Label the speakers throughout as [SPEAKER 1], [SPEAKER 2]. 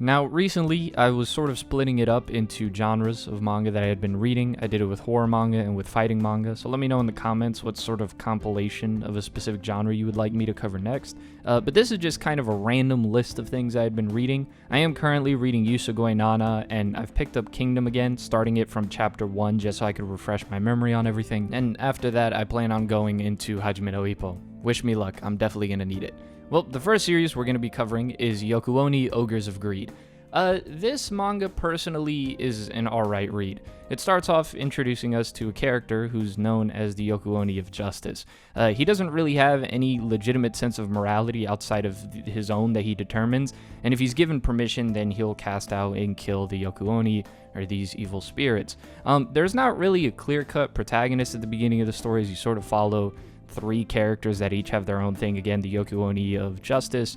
[SPEAKER 1] Now, recently, I was sort of splitting it up into genres of manga that I had been reading. I did it with horror manga and with fighting manga, so let me know in the comments what sort of compilation of a specific genre you would like me to cover next. But this is just kind of a random list of things I had been reading. I am currently reading Yusugoi Nana, and I've picked up Kingdom again, starting it from chapter 1 just so I could refresh my memory on everything. And after that, I plan on going into Hajime no Ippo. Wish me luck, I'm definitely gonna need it. Well, the first series we're going to be covering is Yokuoni Ogres of Greed. This manga personally is an alright read. It starts off introducing us to a character who's known as the Yokuoni of Justice. He doesn't really have any legitimate sense of morality outside of his own that he determines, and if he's given permission, then he'll cast out and kill the Yokuoni, or these evil spirits. There's not really a clear-cut protagonist at the beginning of the stories. You sort of follow three characters that each have their own thing. Again, the Yokuoni of Justice,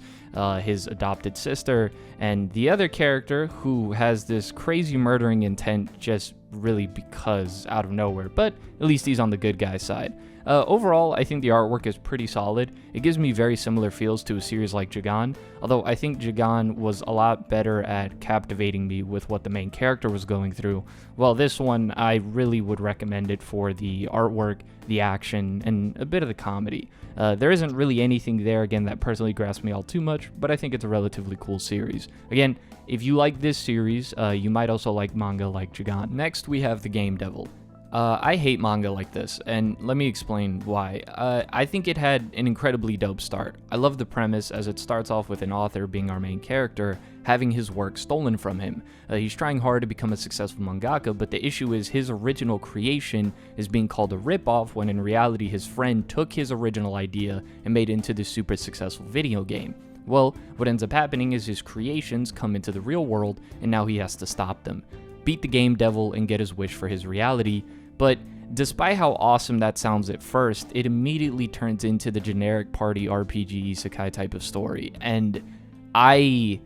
[SPEAKER 1] his adopted sister, and the other character who has this crazy murdering intent just really because out of nowhere, but at least he's on the good guy side. Overall, I think the artwork is pretty solid. It gives me very similar feels to a series like Jigan, although I think Jigan was a lot better at captivating me with what the main character was going through. Well, this one, I really would recommend it for the artwork, the action, and a bit of the comedy. There isn't really anything there, again, that personally grasps me all too much, but I think it's a relatively cool series. Again, if you like this series, you might also like manga like Jigan. Next, we have The Game Devil. I hate manga like this, and let me explain why. I think it had an incredibly dope start. I love the premise as it starts off with an author being our main character, having his work stolen from him. He's trying hard to become a successful mangaka, but the issue is his original creation is being called a ripoff when in reality his friend took his original idea and made it into this super successful video game. Well, what ends up happening is his creations come into the real world, and now he has to stop them, beat the game devil, and get his wish for his reality. But despite how awesome that sounds at first, it immediately turns into the generic party RPG isekai type of story, and I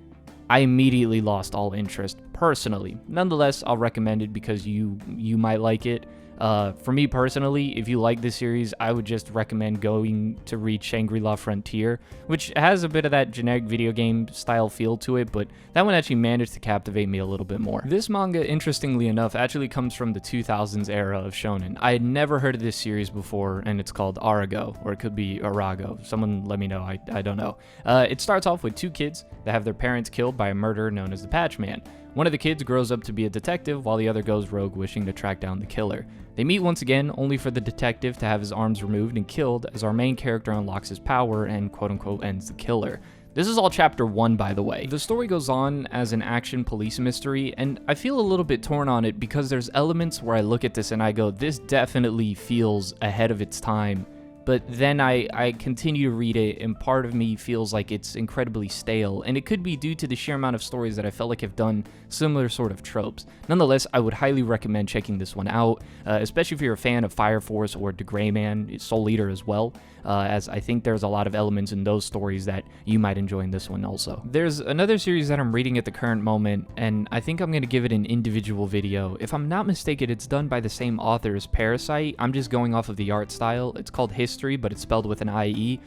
[SPEAKER 1] immediately lost all interest personally. Nonetheless, I'll recommend it because you might like it. For me personally, if you like this series, I would just recommend going to read Shangri-La Frontier, which has a bit of that generic video game style feel to it, but that one actually managed to captivate me a little bit more. This manga, interestingly enough, actually comes from the 2000s era of shonen. I had never heard of this series before, and it's called Arago, or it could be Arago. Someone let me know, I don't know. It starts off with two kids that have their parents killed by a murderer known as the Patchman. One of the kids grows up to be a detective, while the other goes rogue wishing to track down the killer. They meet once again, only for the detective to have his arms removed and killed as our main character unlocks his power and quote-unquote ends the killer. This is all chapter 1, by the way. The story goes on as an action police mystery, and I feel a little bit torn on it because there's elements where I look at this and I go, this definitely feels ahead of its time. But then I continue to read it, and part of me feels like it's incredibly stale, and it could be due to the sheer amount of stories that I felt like have done similar sort of tropes. Nonetheless, I would highly recommend checking this one out, especially if you're a fan of Fire Force or The Gray Man, Soul Eater as well, as I think there's a lot of elements in those stories that you might enjoy in this one also. There's another series that I'm reading at the current moment, and I think I'm going to give it an individual video. If I'm not mistaken, it's done by the same author as Parasite. I'm just going off of the art style. It's called History, but it's spelled with an IE.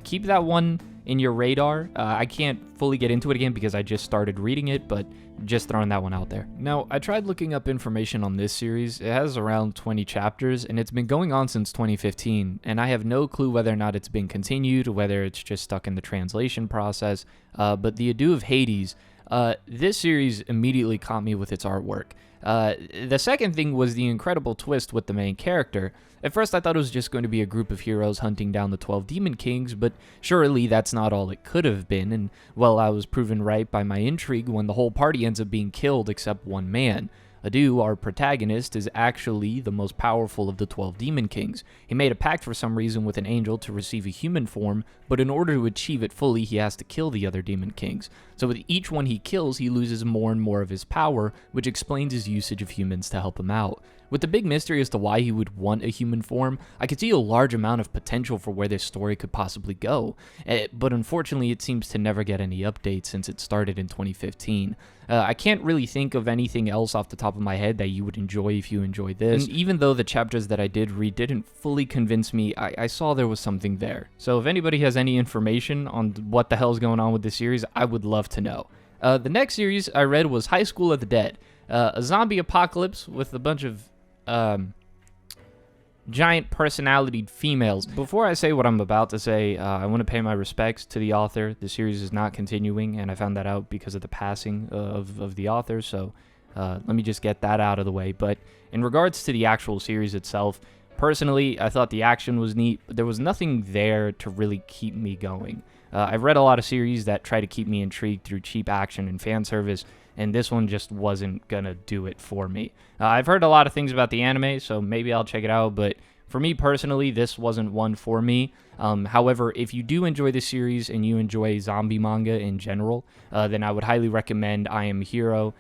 [SPEAKER 1] Keep that one in your radar. I can't fully get into it again because I just started reading it, but just throwing that one out there. Now, I tried looking up information on this series. It has around 20 chapters, and it's been going on since 2015, and I have no clue whether or not it's been continued, whether it's just stuck in the translation process, but The Ado of Hades, this series immediately caught me with its artwork. The second thing was the incredible twist with the main character. At first I thought it was just going to be a group of heroes hunting down the 12 Demon Kings, but surely that's not all it could have been, and well, I was proven right by my intrigue when the whole party ends up being killed except one man. Adu, our protagonist, is actually the most powerful of the 12 Demon Kings. He made a pact for some reason with an angel to receive a human form, but in order to achieve it fully, he has to kill the other Demon Kings. So with each one he kills, he loses more and more of his power, which explains his usage of humans to help him out. With the big mystery as to why he would want a human form, I could see a large amount of potential for where this story could possibly go, but unfortunately it seems to never get any updates since it started in 2015. I can't really think of anything else off the top of my head that you would enjoy if you enjoyed this, and even though the chapters that I did read didn't fully convince me, I saw there was something there. So if anybody has any information on what the hell is going on with this series, I would love to know. The next series I read was High School of the Dead, a zombie apocalypse with a bunch of giant personality females. Before I say what I'm about to say, I want to pay my respects to the author. The series is not continuing, and I found that out because of the passing of the author, so let me just get that out of the way. But in regards to the actual series itself, personally, I thought the action was neat, but there was nothing there to really keep me going. I've read a lot of series that try to keep me intrigued through cheap action and fan service, and this one just wasn't gonna do it for me. I've heard a lot of things about the anime, so maybe I'll check it out, but for me personally, this wasn't one for me. However, if you do enjoy the series and you enjoy zombie manga in general, then I would highly recommend I Am Hero,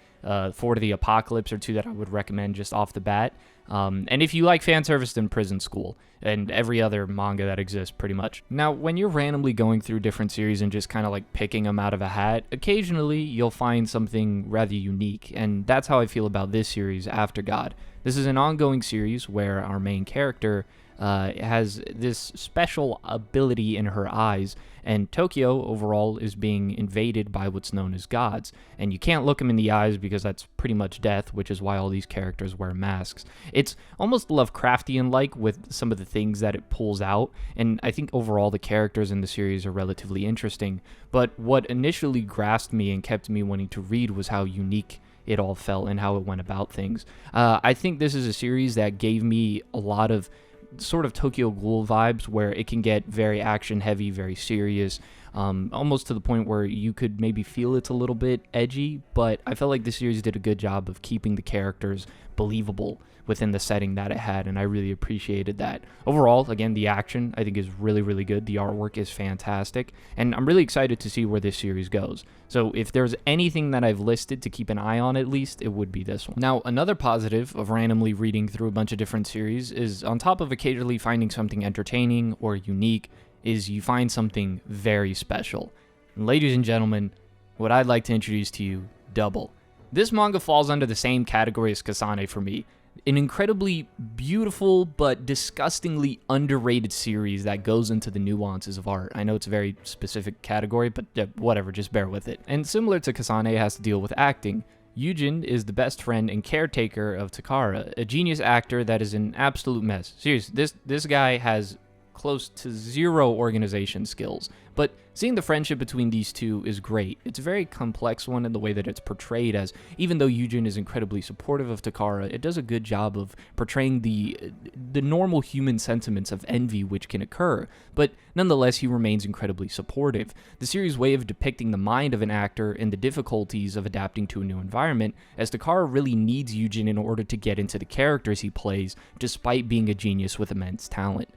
[SPEAKER 1] For the Apocalypse are two that I would recommend just off the bat. And if you like fan service, then Prison School and every other manga that exists pretty much. Now, when you're randomly going through different series and just kind of like picking them out of a hat, occasionally you'll find something rather unique, and that's how I feel about this series, After God. This is an ongoing series where our main character has this special ability in her eyes, and Tokyo overall is being invaded by what's known as gods, and you can't look them in the eyes because that's pretty much death, which is why all these characters wear masks. It's almost Lovecraftian-like with some of the things that it pulls out, and I think overall the characters in the series are relatively interesting, but what initially grasped me and kept me wanting to read was how unique it all felt and how it went about things. I think this is a series that gave me a lot of sort of Tokyo Ghoul vibes, where it can get very action heavy, very serious, almost to the point where you could maybe feel it's a little bit edgy, but I felt like the series did a good job of keeping the characters believable within the setting that it had, and I really appreciated that. Overall, again, the action I think is really, really good. The artwork is fantastic, and I'm really excited to see where this series goes. So if there's anything that I've listed to keep an eye on, at least, it would be this one. Now, another positive of randomly reading through a bunch of different series is, on top of occasionally finding something entertaining or unique, is you find something very special. And ladies and gentlemen, what I'd like to introduce to you, Double. This manga falls under the same category as Kasane for me. An incredibly beautiful but disgustingly underrated series that goes into the nuances of art. I know it's a very specific category, but whatever, just bear with it. And similar to Kasane, it has to deal with acting. Yujin is the best friend and caretaker of Takara, a genius actor that is an absolute mess. Seriously, this guy has close to zero organization skills, but seeing the friendship between these two is great. It's a very complex one in the way that it's portrayed, as even though Yujin is incredibly supportive of Takara, it does a good job of portraying the normal human sentiments of envy which can occur, but nonetheless he remains incredibly supportive. The series' way of depicting the mind of an actor and the difficulties of adapting to a new environment, as Takara really needs Yujin in order to get into the characters he plays, despite being a genius with immense talent.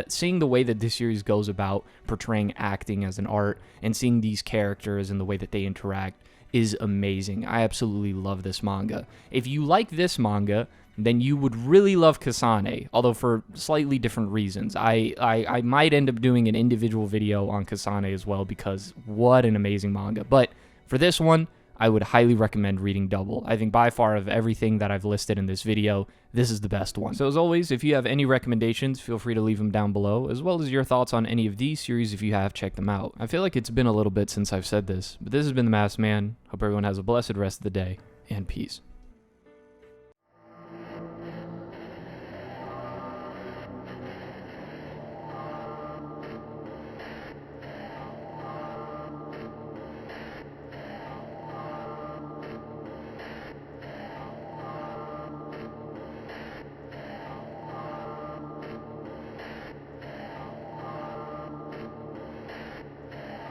[SPEAKER 1] Seeing the way that this series goes about portraying acting as an art and seeing these characters and the way that they interact is amazing. I absolutely love this manga. If you like this manga, then you would really love Kasane, although for slightly different reasons. I might end up doing an individual video on Kasane as well, because what an amazing manga. But for this one, I would highly recommend reading Double. I think by far of everything that I've listed in this video, this is the best one. So as always, if you have any recommendations, feel free to leave them down below, as well as your thoughts on any of these series if you have checked them out. I feel like it's been a little bit since I've said this, but this has been The Masked Man. Hope everyone has a blessed rest of the day, and peace.